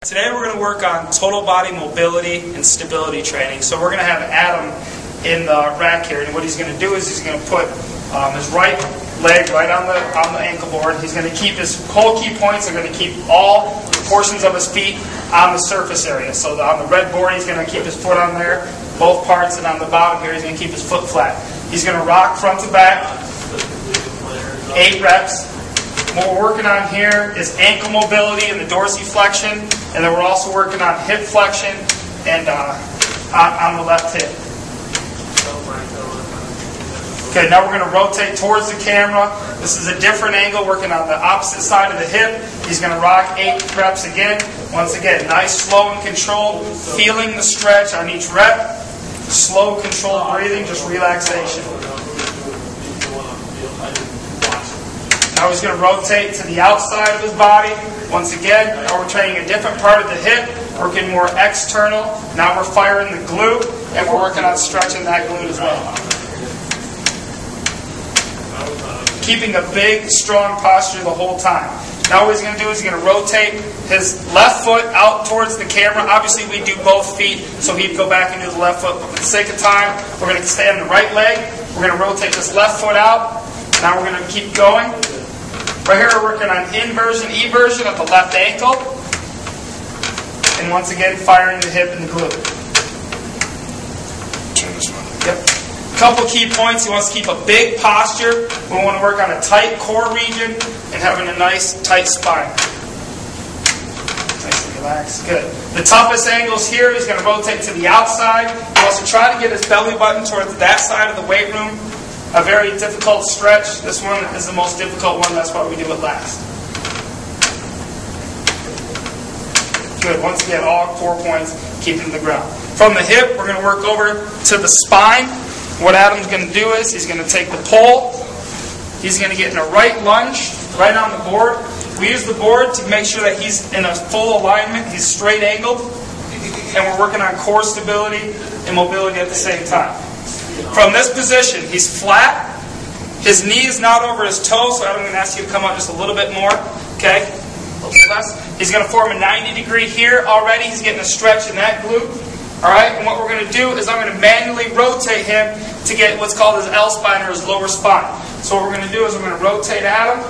Today we're going to work on total body mobility and stability training. So we're going to have Adam in the rack here, and what he's going to do is he's going to put his right leg right on the ankle board. He's going to keep his whole key points are going to keep all portions of his feet on the surface area. So on the red board he's going to keep his foot on there, both parts, and on the bottom here he's going to keep his foot flat. He's going to rock front to back, 8 reps. What we're working on here is ankle mobility and the dorsiflexion, and then we're also working on hip flexion and on the left hip. Okay, now we're going to rotate towards the camera. This is a different angle, working on the opposite side of the hip. He's going to rock 8 reps again. Once again, nice, slow, and controlled, feeling the stretch on each rep. Slow, controlled breathing, just relaxation. Now he's going to rotate to the outside of his body. Once again, now we're training a different part of the hip, working more external. Now we're firing the glute, and we're working on stretching that glute as well. Keeping a big, strong posture the whole time. Now what he's going to do is he's going to rotate his left foot out towards the camera. Obviously we do both feet, so he'd go back and do the left foot. But for the sake of time, we're going to stay on the right leg. We're going to rotate this left foot out. Now we're going to keep going. Right here we're working on inversion, eversion of the left ankle. And once again, firing the hip and the glute. Yep. Couple key points. He wants to keep a big posture. We want to work on a tight core region and having a nice, tight spine. Nice and relaxed. Good. The toughest angles here, he's going to rotate to the outside. He wants to try to get his belly button towards that side of the weight room. A very difficult stretch. This one is the most difficult one. That's why we do it last. Good. Once again, all 4 points, keeping the ground. From the hip, we're going to work over to the spine. What Adam's going to do is he's going to take the pole. He's going to get in a right lunge, right on the board. We use the board to make sure that he's in a full alignment. He's straight angled. And we're working on core stability and mobility at the same time. From this position, he's flat. His knee is not over his toe, so I'm going to ask you to come up just a little bit more. Okay? A little less. He's going to form a 90-degree here already. He's getting a stretch in that glute. Alright? And what we're going to do is I'm going to manually rotate him to get what's called his L-spine or his lower spine. So what we're going to do is we're going to rotate Adam.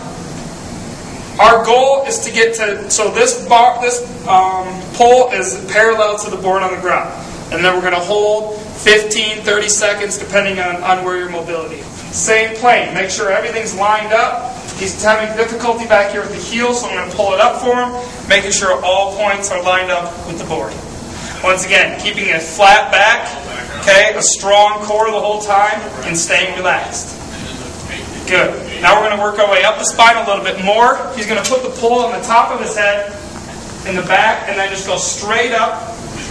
Our goal is to get to, so this pole is parallel to the board on the ground. And then we're going to hold 15, 30 seconds depending on where your mobility. Same plane. Make sure everything's lined up. He's having difficulty back here with the heel, so I'm going to pull it up for him, making sure all points are lined up with the board. Once again, keeping a flat back, okay, a strong core the whole time, and staying relaxed. Good. Now we're going to work our way up the spine a little bit more. He's going to put the pole on the top of his head, in the back, and then just go straight up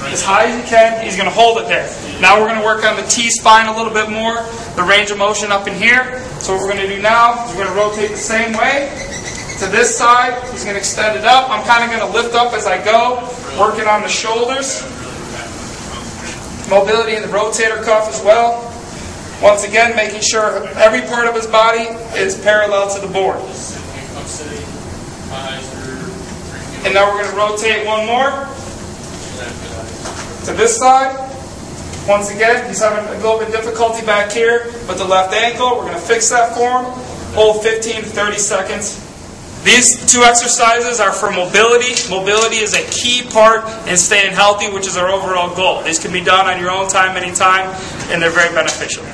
as high as you can. He's going to hold it there. Now we're going to work on the T-spine a little bit more, the range of motion up in here. So what we're going to do now is we're going to rotate the same way to this side. He's going to extend it up. I'm kind of going to lift up as I go, working on the shoulders. Mobility in the rotator cuff as well. Once again, making sure every part of his body is parallel to the board. And now we're going to rotate one more to this side. Once again, he's having a little bit difficulty back here with the left ankle. We're going to fix that for him. Hold 15 to 30 seconds. These 2 exercises are for mobility. Mobility is a key part in staying healthy, which is our overall goal. These can be done on your own time, anytime, and they're very beneficial.